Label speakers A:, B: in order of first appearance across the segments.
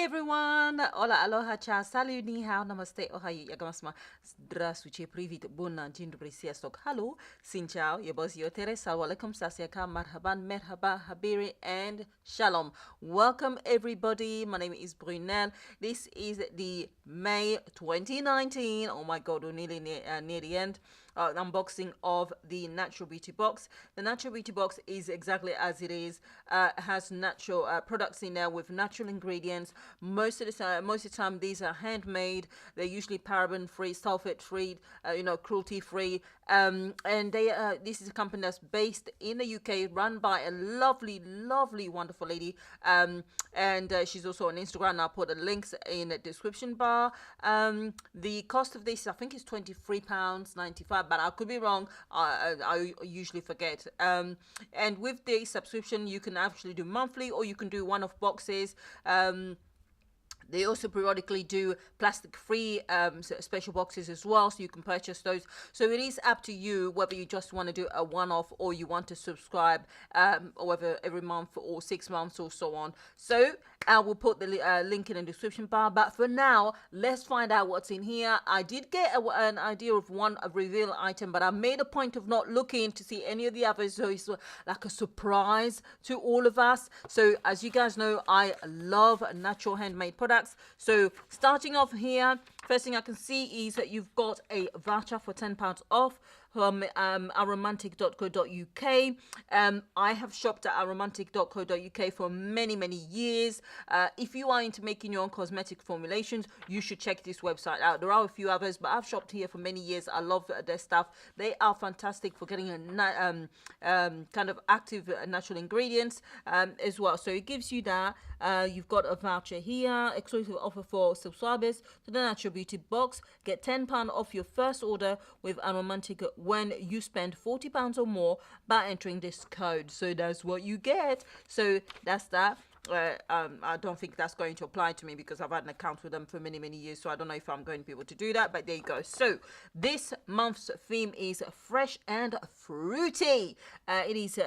A: everyone! Hola, aloha, cha, salut, ni hao, namaste, ohayo, yagamasma, здравствуйте, привет, bunna, dzień dobry, sziastok, hello, xin chào, yabos yotere, salwalaikum, sasiaka, marhaban, merhaba, habiri, and shalom. Welcome, everybody. My name is Brunel. This is the May 2019, oh my god, we're nearly near the end. Unboxing of the Natural Beauty box. The Natural Beauty box is exactly as it is. Has natural products in there with natural ingredients. Most of the time, these are handmade. They're usually paraben free, sulfate free, cruelty free. And this is a company that's based in the UK, run by a lovely, wonderful lady. And she's also on Instagram. I'll put the links in the description bar. The cost of this, I think, is £23.95, but I could be wrong. I usually forget. And with the subscription, you can actually do monthly, or you can do one-off boxes. They also periodically do plastic-free special boxes as well, so you can purchase those. So it is up to you whether you just want to do a one-off or you want to subscribe, or whether every month or 6 months or so on. So I will put the link in the description bar. But for now, let's find out what's in here. I did get an idea of a reveal item, but I made a point of not looking to see any of the others, so it's like a surprise to all of us. So as you guys know, I love natural handmade products. So starting off here, first thing I can see is that you've got a voucher for £10 off from aromantic.co.uk. I have shopped at aromantic.co.uk for many years. If you are into making your own cosmetic formulations, you should check this website out. There are a few others, but I've shopped here for many years. I love their stuff. They are fantastic for getting a kind of active natural ingredients as well. So it gives you that. You've got a voucher here, exclusive offer for subscribers to the Natural Beauty box. Get £10 off your first order with Aromantic when you spend £40 or more by entering this code. So that's what you get. So that's that. I don't think that's going to apply to me because I've had an account with them for many years, so I don't know if I'm going to be able to do that, but there you go. So this month's theme is fresh and fruity. It is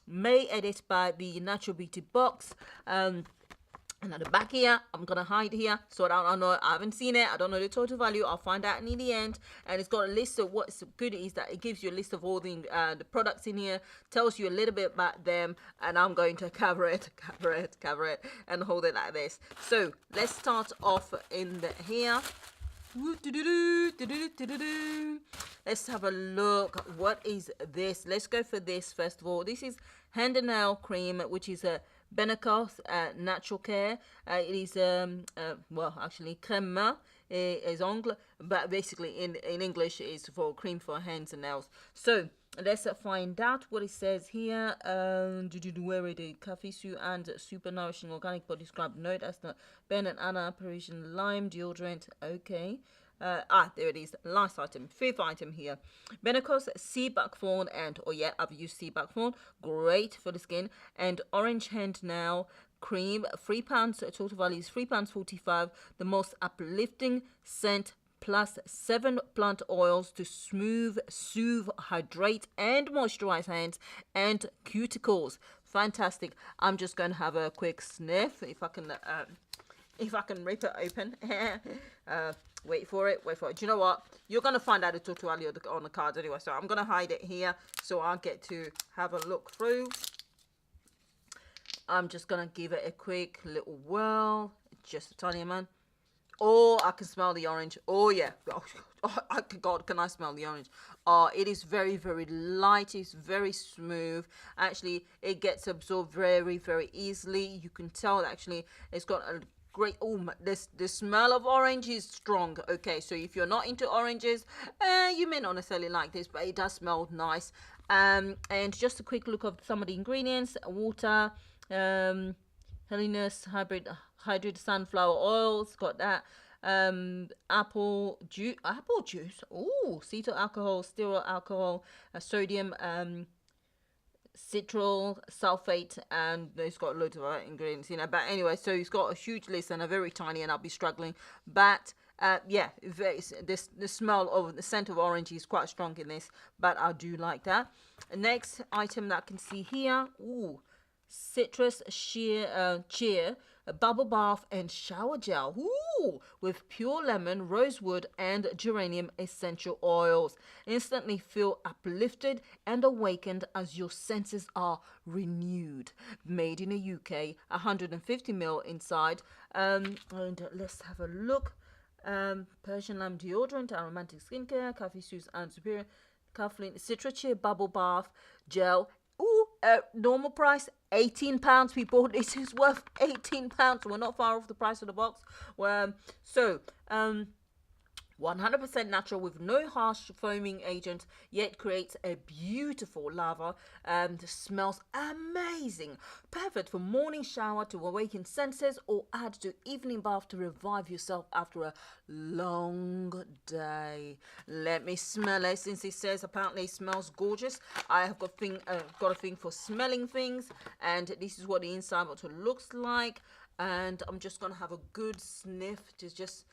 A: May edit by the Natural Beauty box. And at the back here, I'm going to hide here. So I know, I haven't seen it. I don't know the total value. I'll find out in the end. And it's got a list of what's good is that it gives you a list of all the products in here. Tells you a little bit about them. And I'm going to cover it, and hold it like this. So let's start off in here. Let's have a look. What is this? Let's go for this first of all. This is hand and nail cream, which is a Benecoth Natural Care. It is well, actually crème is anglais, but basically in English is for cream for hands and nails. So let's find out what it says here. Where it is? Coffee Sue and super nourishing organic body scrub. No, that's not. Ben and Anna Apparition Lime deodorant. Okay. There it is. Last item, fifth item here. Benecoth sea buckthorn and, oh yeah, I've used sea buckthorn. Great for the skin. And orange hand nail cream. £3. Total value is £3.45. The most uplifting scent plus 7 plant oils to smooth, soothe, hydrate, and moisturize hands and cuticles. Fantastic. I'm just going to have a quick sniff if I can rip it open. Wait for it. Do you know what? You're going to find out the total value on the cards anyway. So I'm going to hide it here so I get to have a look through. I'm just going to give it a quick little whirl. Just a tiny amount. Oh, I can smell the orange. Oh, yeah. Oh, God, can I smell the orange? Oh, it is very light. It's very smooth. Actually, it gets absorbed very easily. You can tell that actually it's got a great, the smell of orange is strong. Okay, so if you're not into oranges, you may not necessarily like this, but it does smell nice. And just a quick look of some of the ingredients: water, Helinus hybrid sunflower oils, got that, apple juice, cetyl alcohol, stearyl alcohol, sodium, citral sulfate, and it's got loads of other ingredients, but anyway, so it's got a huge list and a very tiny, and I'll be struggling, but yeah, the smell of the scent of orange is quite strong in this, but I do like that. Next item that I can see here, citrus cheer a bubble bath and shower gel. Ooh, with pure lemon, rosewood, and geranium essential oils. Instantly feel uplifted and awakened as your senses are renewed. Made in the UK, 150 ml inside. And let's have a look. Persian lime deodorant, aromatic skincare, coffee suits and superior, Kathleen Citra bubble bath gel. Ooh, normal price £18, people. This is worth £18. We're not far off the price of the box. 100% natural with no harsh foaming agent, yet creates a beautiful lava and smells amazing. Perfect for morning shower to awaken senses or add to evening bath to revive yourself after a long day. Let me smell it, since it says apparently it smells gorgeous. I have got a thing for smelling things, and this is what the inside bottle looks like. And I'm just gonna have a good sniff to just,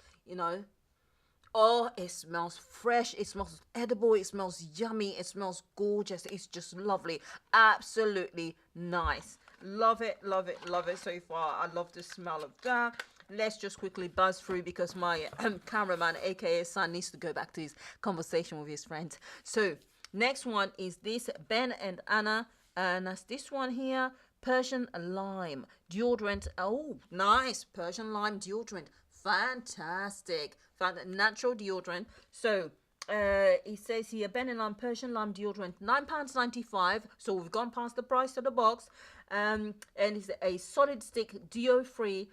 A: oh, it smells fresh, it smells edible, it smells yummy, it smells gorgeous, it's just lovely, absolutely nice. Love it, love it, love it so far. I love the smell of that. Let's just quickly buzz through because my cameraman, aka son, needs to go back to his conversation with his friends. So next one is this Ben and Anna, and that's this one here, Persian lime deodorant. Oh, nice, Persian lime deodorant. Fantastic. Natural deodorant. So it says here Ben and Lime Persian lime deodorant, £9.95. So we've gone past the price of the box. And it's a solid stick deo free.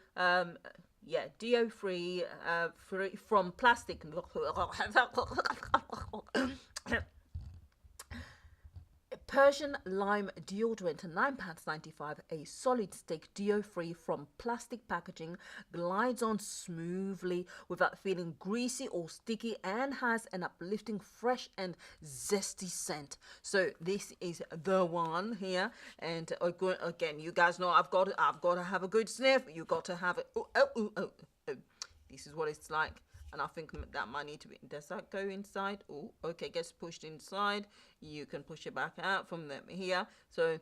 A: Deo free from plastic. Persian lime deodorant, £9.95. A solid stick deo free from plastic packaging, glides on smoothly without feeling greasy or sticky, and has an uplifting, fresh and zesty scent. So this is the one here. And again, you guys know I've got to have a good sniff. You got to have it. Oh. This is what it's like. And I think that might need to be, does that go inside? Oh, okay, gets pushed inside. You can push it back out from here. So,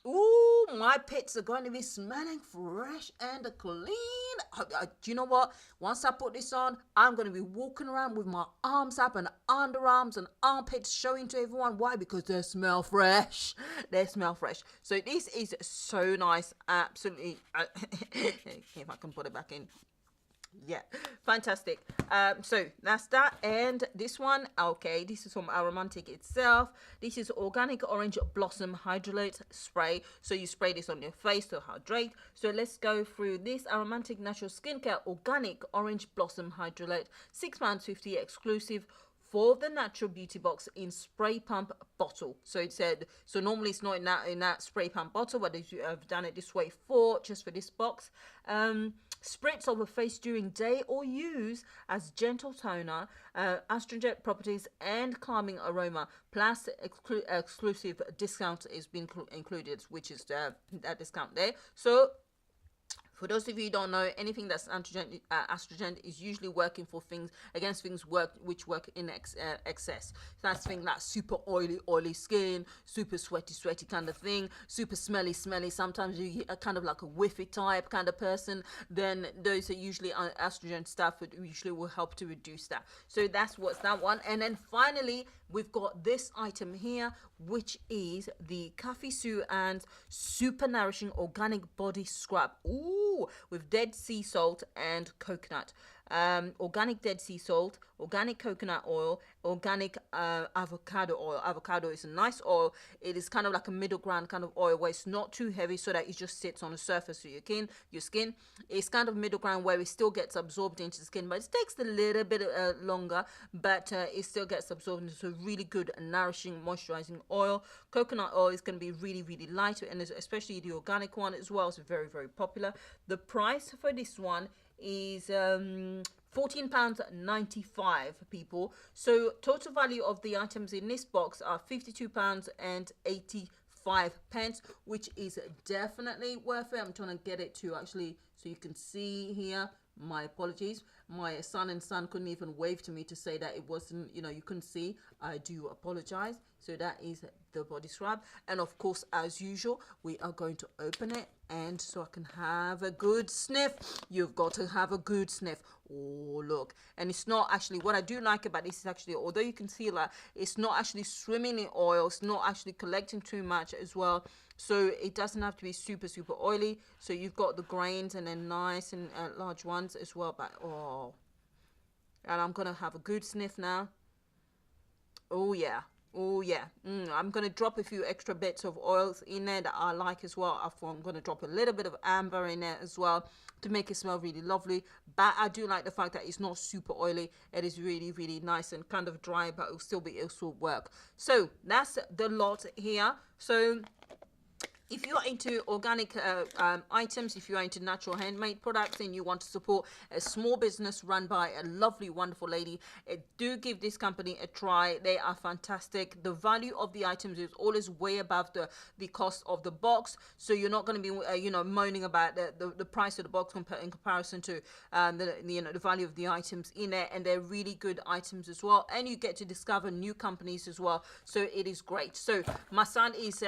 A: ooh, my pits are going to be smelling fresh and clean. Do you know what? Once I put this on, I'm going to be walking around with my arms up and underarms and armpits showing to everyone. Why? Because they smell fresh. They smell fresh. So this is so nice. Absolutely. If I can put it back in. Yeah, fantastic. So that's that. And this one, okay, this is from Aromantic itself. This is organic orange blossom hydrolate spray. So you spray this on your face to hydrate. So let's go through this Aromantic natural skincare organic orange blossom hydrolate, £6.50 exclusive for the natural beauty box in spray pump bottle. So it said, so normally it's not in that spray pump bottle, but I've done it this way just for this box. Spritz over face during day or use as gentle toner, astringent properties and calming aroma. Plus exclusive discount is being included, which is that discount there. So for those of you who don't know, anything that's astringent is usually working for things which work in excess. That's thing like super oily skin, super sweaty kind of thing, super smelly. Sometimes you get kind of like a whiffy type kind of person. Then those are usually astringent stuff, but usually will help to reduce that. So that's what's that one. And then finally, we've got this item here, which is the Coffee Sue and Super Nourishing Organic Body Scrub. Ooh, with dead sea salt and coconut. Organic dead sea salt, organic coconut oil, organic avocado oil. Avocado is a nice oil. It is kind of like a middle ground kind of oil where it's not too heavy so that it just sits on the surface of your skin. It's kind of middle ground where it still gets absorbed into the skin, but it takes a little bit longer, but it still gets absorbed into a really good nourishing moisturizing oil. Coconut oil is going to be really light, and especially the organic one as well. It's very popular. The price for this one is £14.95, people. So total value of the items in this box are £52.85, which is definitely worth it. I'm trying to get it to actually so you can see here. My apologies, my son couldn't even wave to me to say that it wasn't, you couldn't see. I do apologize. So that is the body scrub. And of course, as usual, we are going to open it, and so I can have a good sniff. You've got to have a good sniff. Oh, look. And it's not actually, what I do like about this is actually, although you can see that it's not actually swimming in oil, it's not actually collecting too much as well. So it doesn't have to be super oily. So you've got the grains and then nice and large ones as well. But oh, and I'm gonna have a good sniff now. Oh yeah. Oh yeah. I'm gonna drop a few extra bits of oils in there that I like as well. I'm gonna drop a little bit of amber in there as well to make it smell really lovely. But I do like the fact that it's not super oily. It is really nice and kind of dry, but it'll still work. So that's the lot here. So if you're into organic items, if you're into natural handmade products and you want to support a small business run by a lovely, wonderful lady, do give this company a try. They are fantastic. The value of the items is always way above the cost of the box. So you're not going to be, moaning about the price of the box in comparison to the value of the items in there. And they're really good items as well. And you get to discover new companies as well. So it is great. So my son is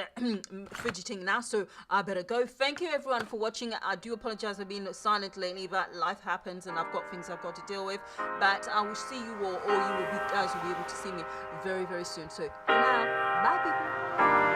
A: fidgeting now, so I better go. Thank you everyone for watching. I do apologize, I've been silent lately, but life happens and I've got things I've got to deal with. But I will see you all, or you guys will be able to see me very soon. So for now, bye people.